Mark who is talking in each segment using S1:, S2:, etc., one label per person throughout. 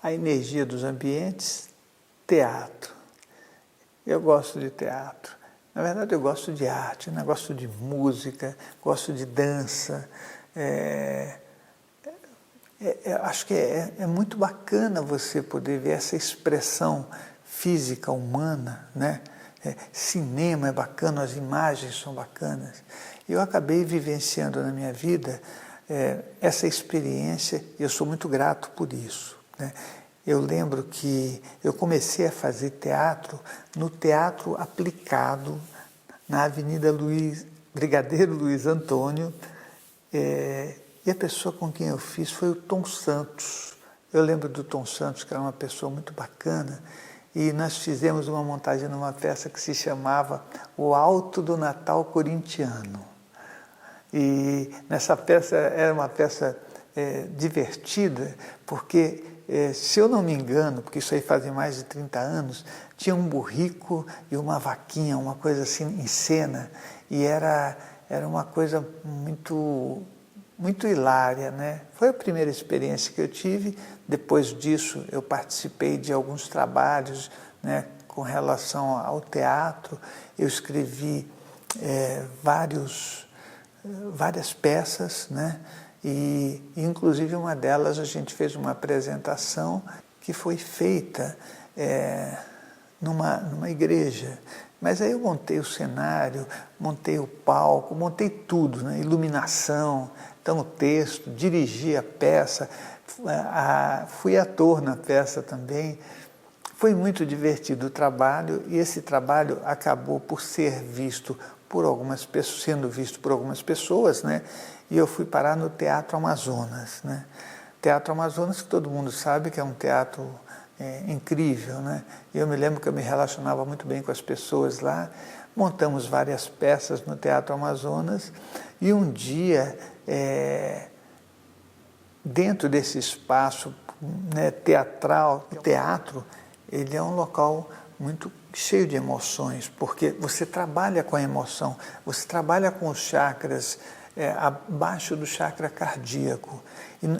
S1: A energia dos ambientes, teatro. Eu gosto de teatro. Na verdade, eu gosto de arte, né? Gosto de música, gosto de dança. Acho que é muito bacana você poder ver essa expressão física humana, né? Cinema é bacana, as imagens são bacanas. Eu acabei vivenciando na minha vida essa experiência e eu sou muito grato por isso, né? Eu lembro que eu comecei a fazer teatro no Teatro Aplicado, na Avenida Brigadeiro Luiz Antônio, e a pessoa com quem eu fiz foi o Tom Santos. Eu lembro do Tom Santos, que era uma pessoa muito bacana, e nós fizemos uma montagem numa peça que se chamava O Alto do Natal Corintiano. E nessa peça, era uma peça divertida, porque, se eu não me engano, porque isso aí fazem mais de 30 anos, tinha um burrico e uma vaquinha, uma coisa assim em cena, e era uma coisa muito hilária, né? Foi a primeira experiência que eu tive. Depois disso, eu participei de alguns trabalhos, né, com relação ao teatro. Eu escrevi várias peças, né? E inclusive uma delas a gente fez uma apresentação que foi feita numa igreja. Mas aí eu montei o cenário, montei o palco, montei tudo, né? Iluminação, então o texto, dirigi a peça, fui ator na peça também. Foi muito divertido o trabalho e esse trabalho acabou por ser visto por algumas pessoas, sendo visto por algumas pessoas, né? E eu fui parar no Teatro Amazonas, né? Teatro Amazonas, que todo mundo sabe que é um teatro incrível, né? E eu me lembro que eu me relacionava muito bem com as pessoas lá. Montamos várias peças no Teatro Amazonas e um dia, dentro desse espaço, né, teatral, o teatro, ele é um local muito cheio de emoções, porque você trabalha com a emoção, você trabalha com os chakras abaixo do chakra cardíaco.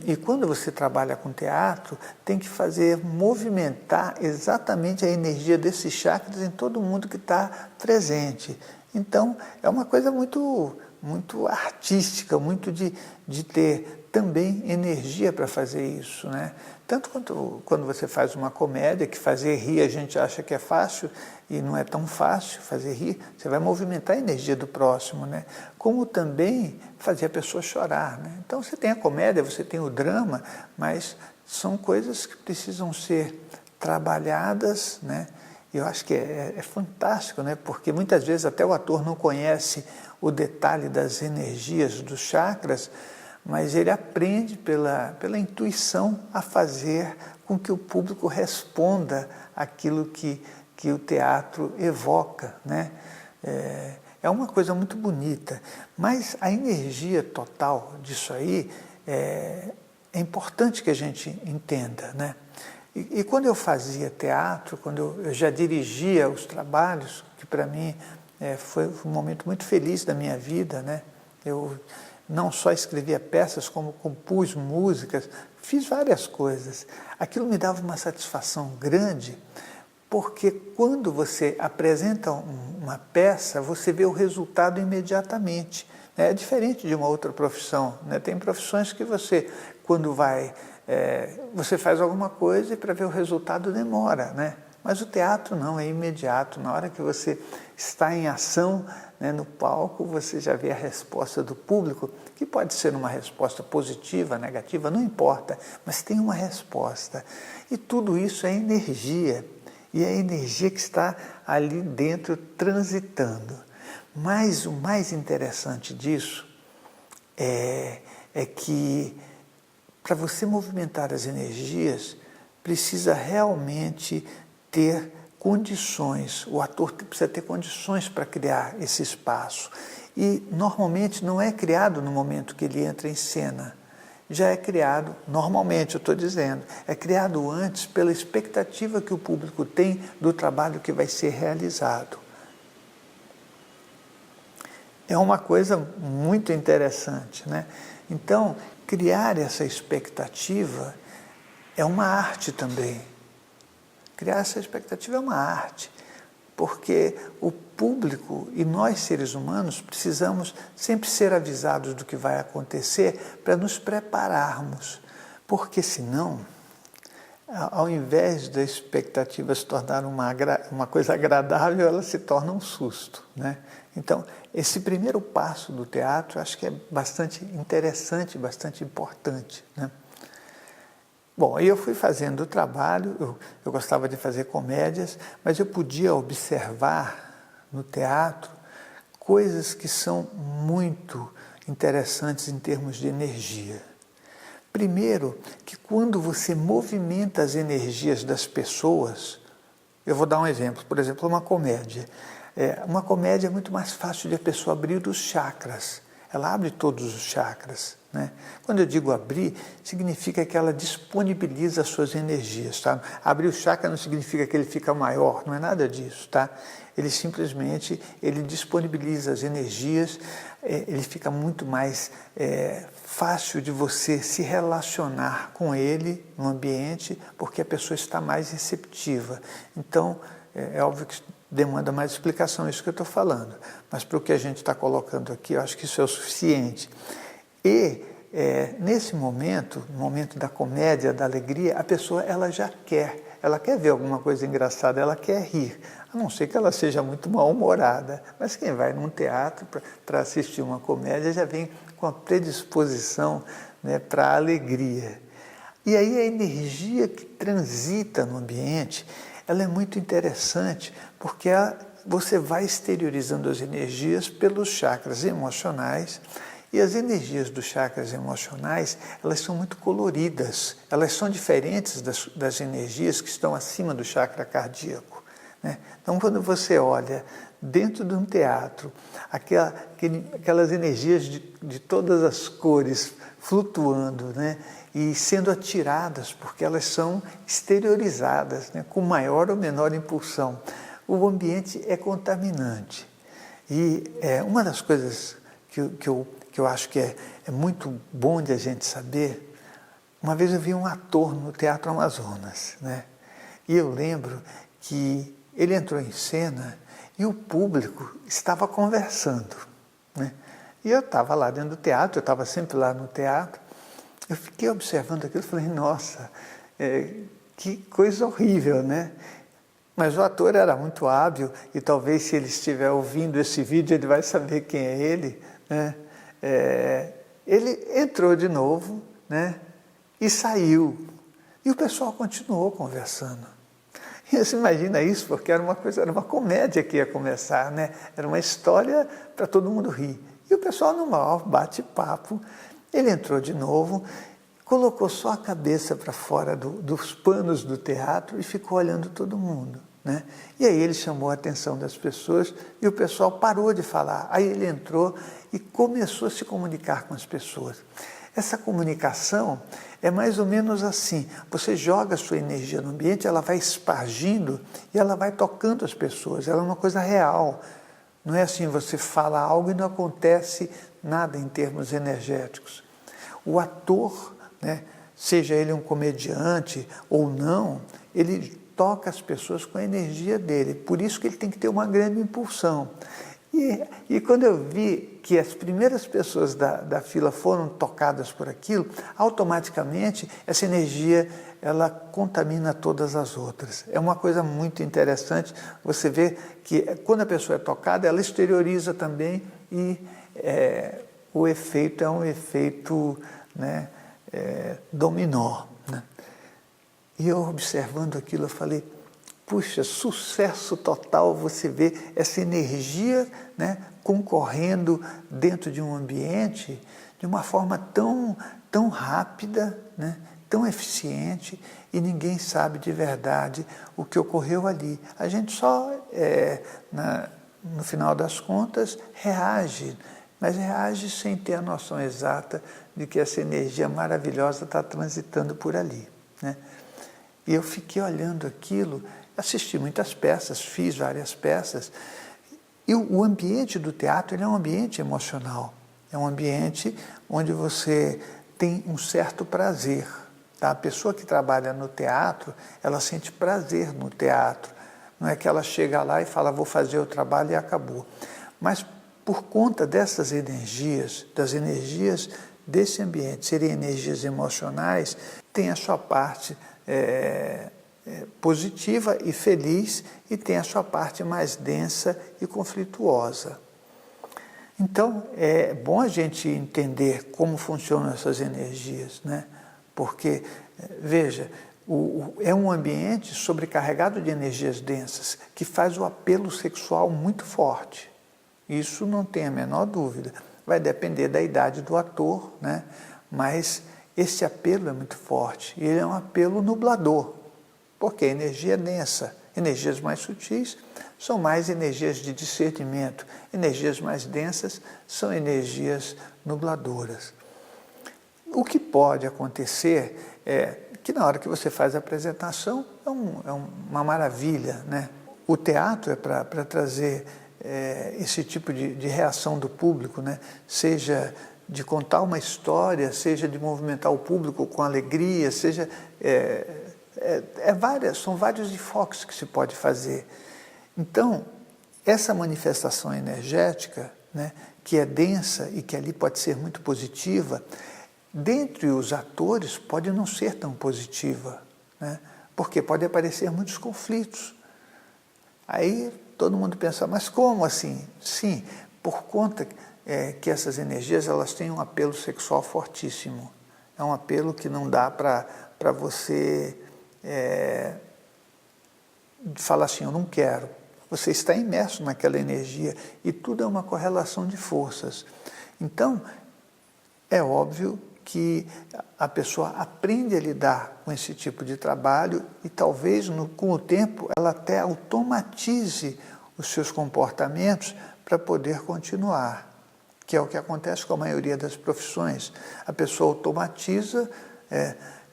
S1: E quando você trabalha com teatro, tem que fazer movimentar exatamente a energia desses chakras em todo mundo que está presente. Então, é uma coisa muito artística, muito de ter também energia para fazer isso, né? Tanto quando você faz uma comédia, que fazer rir a gente acha que é fácil, e não é tão fácil fazer rir, você vai movimentar a energia do próximo, né? Como também fazer a pessoa chorar, né? Então você tem a comédia, você tem o drama, mas são coisas que precisam ser trabalhadas, né? Eu acho que é fantástico, né? Porque muitas vezes até o ator não conhece o detalhe das energias dos chakras, mas ele aprende pela intuição a fazer com que o público responda aquilo que o teatro evoca, né? É uma coisa muito bonita, mas a energia total disso aí é importante que a gente entenda, né? E quando eu fazia teatro, quando eu já dirigia os trabalhos, que para mim foi um momento muito feliz da minha vida, né? Eu não só escrevia peças, como compus músicas, fiz várias coisas. Aquilo me dava uma satisfação grande, porque quando você apresenta uma peça, você vê o resultado imediatamente. É diferente de uma outra profissão, né? Tem profissões que você, quando você faz alguma coisa e para ver o resultado demora, né? Mas o teatro não, é imediato. Na hora que você está em ação, né, no palco, você já vê a resposta do público, que pode ser uma resposta positiva, negativa, não importa, mas tem uma resposta. E tudo isso é energia, e é a energia que está ali dentro transitando. Mas o mais interessante disso é que, para você movimentar as energias, precisa realmente ter condições, o ator precisa ter condições para criar esse espaço. E normalmente não é criado no momento que ele entra em cena. já é criado, normalmente eu estou dizendo, é criado antes pela expectativa que o público tem do trabalho que vai ser realizado. É uma coisa muito interessante, né? Então, criar essa expectativa é uma arte também. Criar essa expectativa é uma arte, porque o público e nós, seres humanos, precisamos sempre ser avisados do que vai acontecer para nos prepararmos, porque senão, ao invés da expectativa se tornar uma coisa agradável, ela se torna um susto, né? Então, esse primeiro passo do teatro, acho que é bastante interessante, bastante importante, né? Bom, aí eu fui fazendo o trabalho, eu gostava de fazer comédias, mas eu podia observar no teatro coisas que são muito interessantes em termos de energia. Primeiro, que quando você movimenta as energias das pessoas, eu vou dar um exemplo, por exemplo, uma comédia. Uma comédia é muito mais fácil de a pessoa abrir os chakras, ela abre todos os chakras, né? Quando eu digo abrir, significa que ela disponibiliza as suas energias, tá? Abrir o chakra não significa que ele fica maior, não é nada disso, tá? Ele simplesmente, ele disponibiliza as energias, ele fica muito mais fácil de você se relacionar com ele no ambiente, porque a pessoa está mais receptiva. Então, é óbvio que demanda mais explicação isso que eu estou falando, mas para o que a gente está colocando aqui, eu acho que isso é o suficiente. E nesse momento, no momento da comédia, da alegria, a pessoa ela quer ver alguma coisa engraçada, ela quer rir, a não ser que ela seja muito mal-humorada, mas quem vai num teatro para assistir uma comédia já vem com a predisposição, né, para a alegria. E aí a energia que transita no ambiente, ela é muito interessante, porque você vai exteriorizando as energias pelos chakras emocionais, e as energias dos chakras emocionais, elas são muito coloridas, elas são diferentes das energias que estão acima do chakra cardíaco, né? Então, quando você olha dentro de um teatro, aquelas energias de todas as cores flutuando, né? E sendo atiradas, porque elas são exteriorizadas, né? Com maior ou menor impulsão, o ambiente é contaminante. E uma das coisas que eu acho que é muito bom de a gente saber, uma vez eu vi um ator no Teatro Amazonas, né? E eu lembro que ele entrou em cena e o público estava conversando, né? E eu estava lá dentro do teatro, eu estava sempre lá no teatro, eu fiquei observando aquilo e falei, nossa, que coisa horrível, né? Mas o ator era muito hábil e talvez se ele estiver ouvindo esse vídeo ele vai saber quem é ele, né? Ele entrou de novo, né? E saiu. E o pessoal continuou conversando. E você imagina isso, porque era uma comédia que ia começar, né? Era uma história para todo mundo rir. E o pessoal, no maior bate-papo, ele entrou de novo, colocou só a cabeça para fora dos panos do teatro e ficou olhando todo mundo, né? E aí ele chamou a atenção das pessoas e o pessoal parou de falar. Aí ele entrou e começou a se comunicar com as pessoas. Essa comunicação é mais ou menos assim, você joga a sua energia no ambiente, ela vai espargindo e ela vai tocando as pessoas, ela é uma coisa real. Não é assim, você fala algo e não acontece nada em termos energéticos. O ator, né, seja ele um comediante ou não, ele toca as pessoas com a energia dele, por isso que ele tem que ter uma grande impulsão. E quando eu vi que as primeiras pessoas da fila foram tocadas por aquilo, automaticamente essa energia ela contamina todas as outras. É uma coisa muito interessante, você vê que quando a pessoa é tocada, ela exterioriza também e o efeito é um efeito, né, dominó, né? E eu observando aquilo, eu falei, puxa, sucesso total, você vê essa energia, né, concorrendo dentro de um ambiente de uma forma tão rápida, né, tão eficiente, e ninguém sabe de verdade o que ocorreu ali. A gente só, no final das contas, reage mas reage sem ter a noção exata de que essa energia maravilhosa está transitando por ali, né? E eu fiquei olhando aquilo, assisti muitas peças, fiz várias peças, e o ambiente do teatro ele é um ambiente emocional, é um ambiente onde você tem um certo prazer. Tá? A pessoa que trabalha no teatro, ela sente prazer no teatro, não é que ela chega lá e fala, vou fazer o trabalho e acabou. Mas por conta dessas energias, das energias desse ambiente, serem energias emocionais, tem a sua parte positiva e feliz e tem a sua parte mais densa e conflituosa. Então, é bom a gente entender como funcionam essas energias, né? Porque, veja, é um ambiente sobrecarregado de energias densas que faz o apelo sexual muito forte. Isso não tem a menor dúvida. Vai depender da idade do ator, né? Mas esse apelo é muito forte e ele é um apelo nublador, porque a energia é densa. Energias mais sutis são mais energias de discernimento, energias mais densas são energias nubladoras. O que pode acontecer é que na hora que você faz a apresentação é uma maravilha, né? O teatro é para trazer esse tipo de reação do público, né? Seja de contar uma história, seja de movimentar o público com alegria, seja... são vários enfoques que se pode fazer. Então, essa manifestação energética, né, que é densa e que ali pode ser muito positiva, dentre os atores pode não ser tão positiva, né, porque pode aparecer muitos conflitos. Aí todo mundo pensa, mas como assim? Sim, por conta que essas energias elas têm um apelo sexual fortíssimo. É um apelo que não dá para você falar assim, eu não quero. Você está imerso naquela energia e tudo é uma correlação de forças. Então, é óbvio que a pessoa aprende a lidar com esse tipo de trabalho e talvez com o tempo ela até automatize os seus comportamentos para poder continuar, que é o que acontece com a maioria das profissões. A pessoa automatiza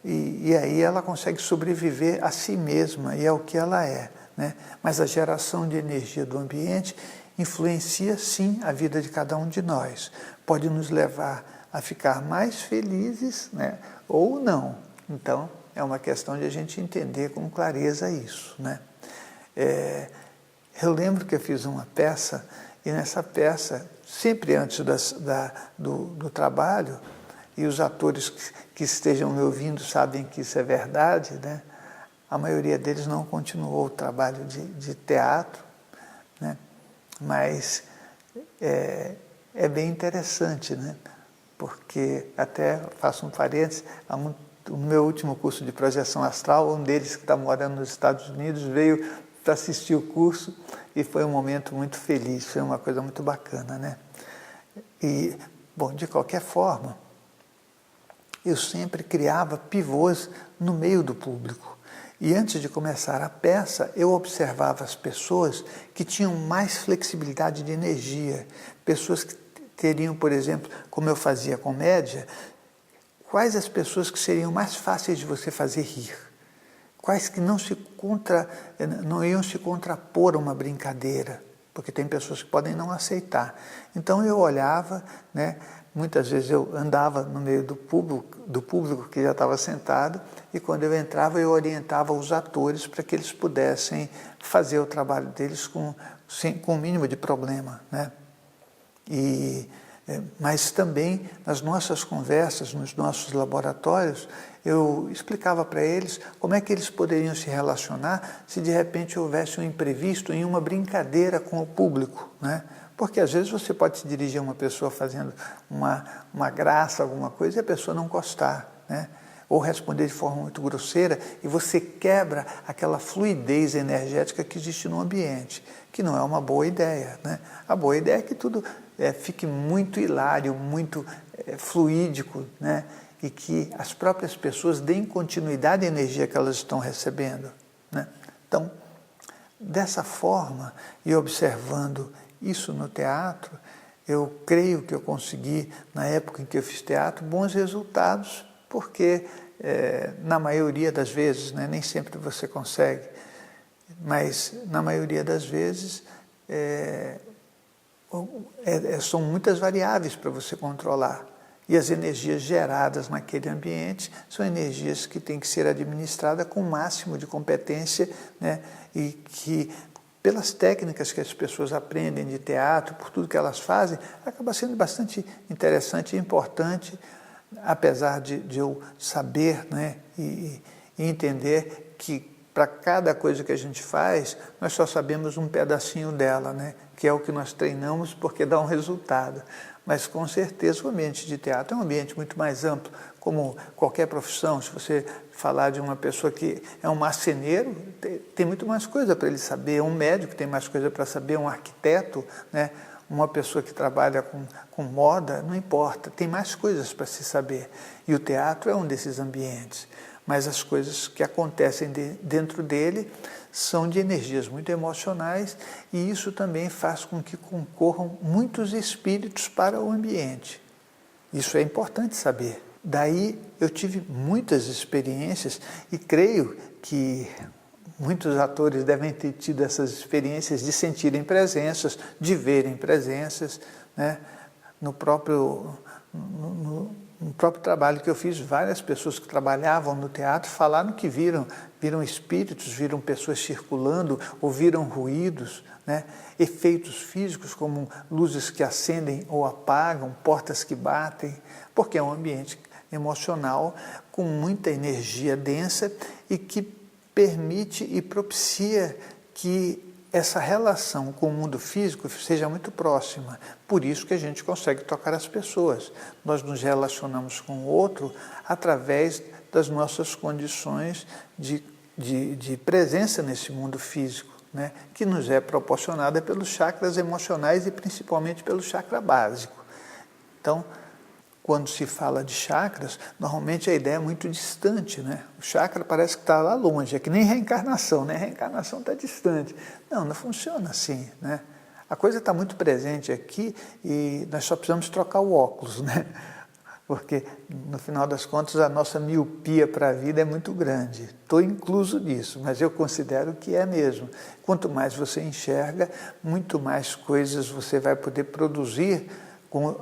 S1: e aí ela consegue sobreviver a si mesma, e é o que ela é, né? Mas a geração de energia do ambiente influencia sim a vida de cada um de nós. Pode nos levar a ficar mais felizes, né? Ou não. Então, é uma questão de a gente entender com clareza isso, né? Eu lembro que eu fiz uma peça, e nessa peça, sempre antes do trabalho, e os atores que estejam me ouvindo sabem que isso é verdade, né? A maioria deles não continuou o trabalho de teatro, né? Mas é bem interessante, né? Porque, até faço um parênteses, no meu último curso de projeção astral, um deles que está morando nos Estados Unidos veio para assistir o curso e foi um momento muito feliz, foi uma coisa muito bacana, né? E, bom, de qualquer forma, eu sempre criava pivôs no meio do público. E antes de começar a peça, eu observava as pessoas que tinham mais flexibilidade de energia, pessoas que teriam, por exemplo, como eu fazia comédia, quais as pessoas que seriam mais fáceis de você fazer rir, quais que não iam se contrapor a uma brincadeira, porque tem pessoas que podem não aceitar. Então eu olhava, né? Muitas vezes eu andava no meio do público que já estava sentado, e quando eu entrava eu orientava os atores para que eles pudessem fazer o trabalho deles com o mínimo de problema, né? Mas também nas nossas conversas, nos nossos laboratórios, eu explicava para eles como é que eles poderiam se relacionar se de repente houvesse um imprevisto em uma brincadeira com o público, né? Porque às vezes você pode se dirigir a uma pessoa fazendo uma graça, alguma coisa, e a pessoa não gostar, né? Ou responder de forma muito grosseira, e você quebra aquela fluidez energética que existe no ambiente, que não é uma boa ideia, né? A boa ideia é que tudo fique muito hilário, muito fluídico, né? E que as próprias pessoas deem continuidade à energia que elas estão recebendo, né? Então, dessa forma, e observando isso no teatro, Eu creio que eu consegui, na época em que eu fiz teatro, bons resultados, porque na maioria das vezes, né, nem sempre você consegue, mas na maioria das vezes são muitas variáveis para você controlar. E as energias geradas naquele ambiente são energias que têm que ser administradas com o máximo de competência, né, e que, pelas técnicas que as pessoas aprendem de teatro, por tudo que elas fazem, acaba sendo bastante interessante e importante, apesar de eu saber, né, e entender que para cada coisa que a gente faz, nós só sabemos um pedacinho dela, né, que é o que nós treinamos porque dá um resultado. Mas com certeza o ambiente de teatro é um ambiente muito mais amplo, como qualquer profissão. Se você falar de uma pessoa que é um marceneiro, tem muito mais coisa para ele saber, um médico tem mais coisa para saber, um arquiteto, né? Uma pessoa que trabalha com moda, não importa, tem mais coisas para se saber. E o teatro é um desses ambientes. Mas as coisas que acontecem dentro dele são de energias muito emocionais, e isso também faz com que concorram muitos espíritos para o ambiente. Isso é importante saber. Daí eu tive muitas experiências e creio que muitos atores devem ter tido essas experiências de sentirem presenças, de verem presenças, né? No próprio trabalho que eu fiz, várias pessoas que trabalhavam no teatro falaram que viram espíritos, viram pessoas circulando, ouviram ruídos, né? Efeitos físicos como luzes que acendem ou apagam, portas que batem, porque é um ambiente emocional com muita energia densa e que permite e propicia que essa relação com o mundo físico seja muito próxima. Por isso que a gente consegue tocar as pessoas. Nós nos relacionamos com o outro através das nossas condições de presença nesse mundo físico, né? Que nos é proporcionada pelos chakras emocionais e principalmente pelo chakra básico. Então, quando se fala de chakras, normalmente a ideia é muito distante, né? O chakra parece que está lá longe, é que nem reencarnação, né? A reencarnação está distante. Não, não funciona assim, né? A coisa está muito presente aqui e nós só precisamos trocar o óculos, né? Porque, no final das contas, a nossa miopia para a vida é muito grande. Estou incluso nisso, mas eu considero que é mesmo. Quanto mais você enxerga, muito mais coisas você vai poder produzir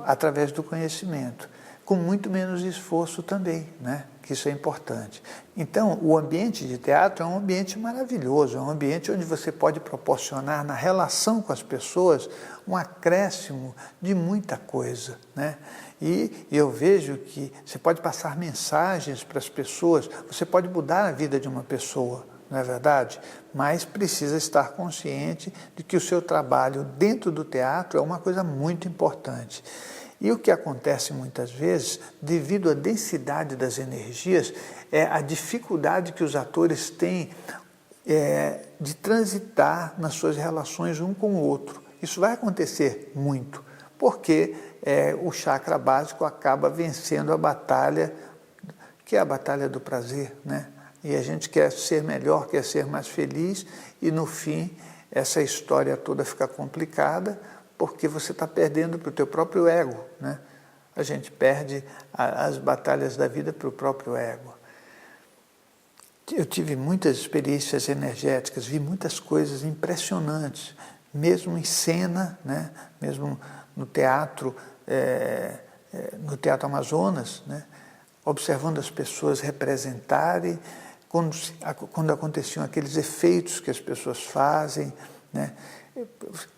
S1: através do conhecimento, com muito menos esforço também, né? Que isso é importante. Então, o ambiente de teatro é um ambiente maravilhoso, é um ambiente onde você pode proporcionar na relação com as pessoas um acréscimo de muita coisa, né? E eu vejo que você pode passar mensagens para as pessoas, você pode mudar a vida de uma pessoa, não é verdade? Mas precisa estar consciente de que o seu trabalho dentro do teatro é uma coisa muito importante. E o que acontece muitas vezes, devido à densidade das energias, é a dificuldade que os atores têm de transitar nas suas relações um com o outro. Isso vai acontecer muito, porque o chakra básico acaba vencendo a batalha, que é a batalha do prazer, né? E a gente quer ser melhor, quer ser mais feliz, e no fim essa história toda fica complicada, porque você está perdendo para o teu próprio ego, né? A gente perde as batalhas da vida para o próprio ego. Eu tive muitas experiências energéticas, vi muitas coisas impressionantes, mesmo em cena, né? Mesmo no teatro Amazonas, né? Observando as pessoas representarem, quando aconteciam aqueles efeitos que as pessoas fazem, né?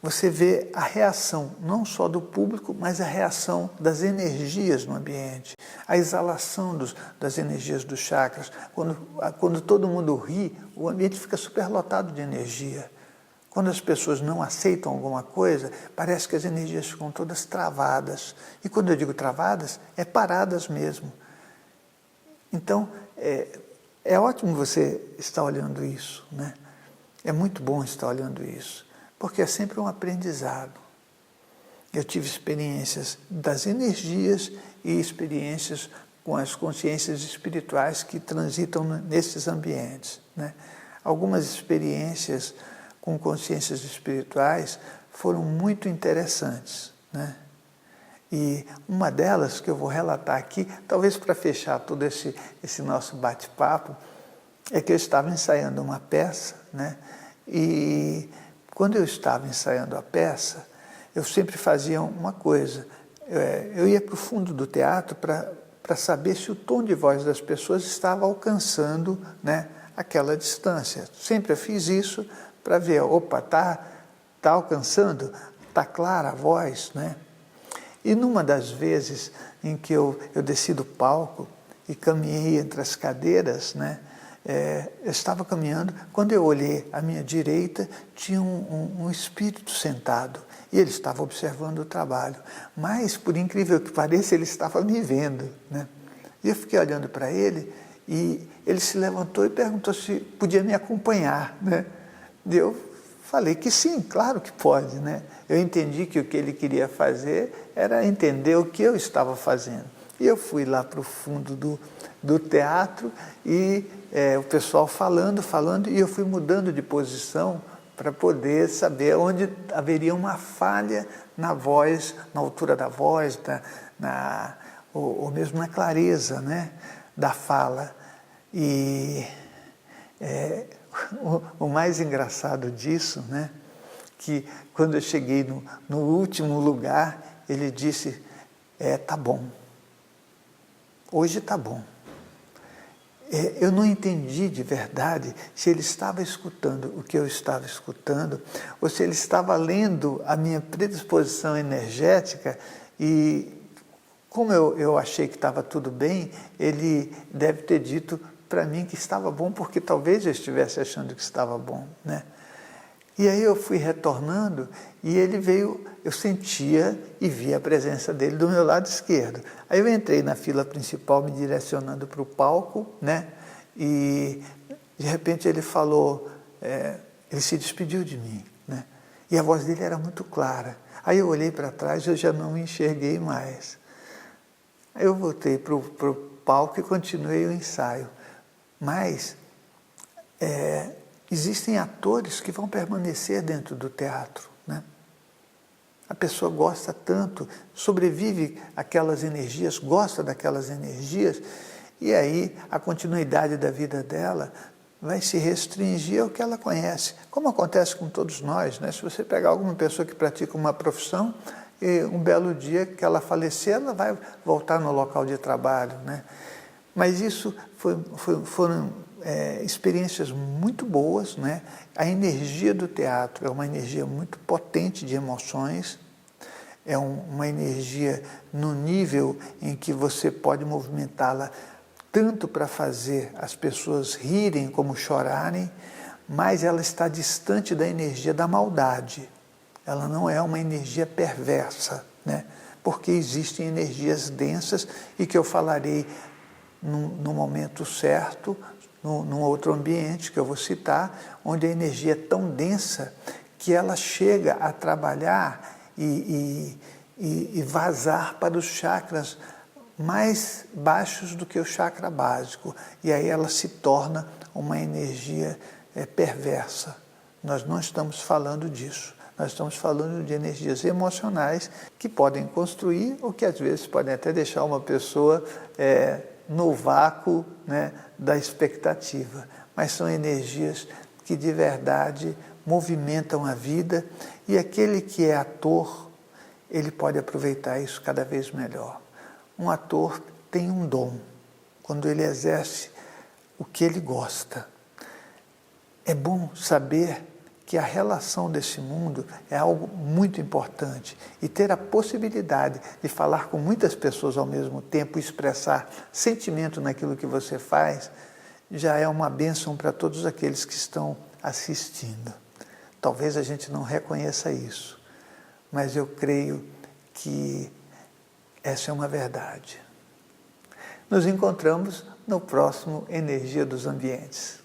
S1: Você vê a reação, não só do público, mas a reação das energias no ambiente, a exalação das energias dos chakras. Quando todo mundo ri, o ambiente fica superlotado de energia. Quando as pessoas não aceitam alguma coisa, parece que as energias ficam todas travadas. E quando eu digo travadas, é paradas mesmo. Então, é ótimo você estar olhando isso, né? É muito bom estar olhando isso, porque é sempre um aprendizado. Eu tive experiências das energias e experiências com as consciências espirituais que transitam nesses ambientes, né? Algumas experiências com consciências espirituais foram muito interessantes, né? E uma delas que eu vou relatar aqui, talvez para fechar todo esse nosso bate-papo, é que eu estava ensaiando uma peça, né? E quando eu estava ensaiando a peça, eu sempre fazia uma coisa, eu ia para o fundo do teatro para saber se o tom de voz das pessoas estava alcançando, né, aquela distância. Sempre eu fiz isso para ver, opa, tá alcançando, tá clara a voz, né? E numa das vezes em que eu desci do palco e caminhei entre as cadeiras, né, eu estava caminhando, quando eu olhei à minha direita, tinha um espírito sentado, e ele estava observando o trabalho, mas, por incrível que pareça, ele estava me vendo, né? E eu fiquei olhando para ele, e ele se levantou e perguntou se podia me acompanhar, né? E eu falei que sim, claro que pode, né? Eu entendi que o que ele queria fazer era entender o que eu estava fazendo. E eu fui lá para o fundo do teatro e o pessoal falando, e eu fui mudando de posição para poder saber onde haveria uma falha na voz, na altura da voz, ou mesmo na clareza, né, da fala. E o mais engraçado disso, né, que quando eu cheguei no último lugar, ele disse, tá bom, hoje tá bom. Eu não entendi de verdade se ele estava escutando o que eu estava escutando, ou se ele estava lendo a minha predisposição energética, e como eu achei que estava tudo bem, ele deve ter dito para mim que estava bom, porque talvez eu estivesse achando que estava bom, né? E aí eu fui retornando e ele veio, eu sentia e via a presença dele do meu lado esquerdo. Aí eu entrei na fila principal me direcionando para o palco, né? E de repente ele falou, ele se despediu de mim, né? E a voz dele era muito clara. Aí eu olhei para trás e eu já não me enxerguei mais. Aí eu voltei para o palco e continuei o ensaio. Mas existem atores que vão permanecer dentro do teatro, né? A pessoa gosta tanto, sobrevive àquelas energias, gosta daquelas energias, e aí a continuidade da vida dela vai se restringir ao que ela conhece, como acontece com todos nós, né? Se você pegar alguma pessoa que pratica uma profissão, e um belo dia que ela falecer, ela vai voltar no local de trabalho, né? Mas isso foram experiências muito boas, né? A energia do teatro é uma energia muito potente de emoções, é uma energia no nível em que você pode movimentá-la tanto para fazer as pessoas rirem como chorarem, mas ela está distante da energia da maldade. Ela não é uma energia perversa, né? Porque existem energias densas e que eu falarei no momento certo, num outro ambiente que eu vou citar, onde a energia é tão densa que ela chega a trabalhar e vazar para os chakras mais baixos do que o chakra básico. E aí ela se torna uma energia perversa. Nós não estamos falando disso. Nós estamos falando de energias emocionais que podem construir ou que às vezes podem até deixar uma pessoa no vácuo, né, da expectativa. Mas são energias que de verdade movimentam a vida, e aquele que é ator, ele pode aproveitar isso cada vez melhor. Um ator tem um dom quando ele exerce o que ele gosta. É bom saber que a relação desse mundo é algo muito importante, e ter a possibilidade de falar com muitas pessoas ao mesmo tempo, expressar sentimento naquilo que você faz, já é uma bênção para todos aqueles que estão assistindo. Talvez a gente não reconheça isso, mas eu creio que essa é uma verdade. Nos encontramos no próximo Energia dos Ambientes.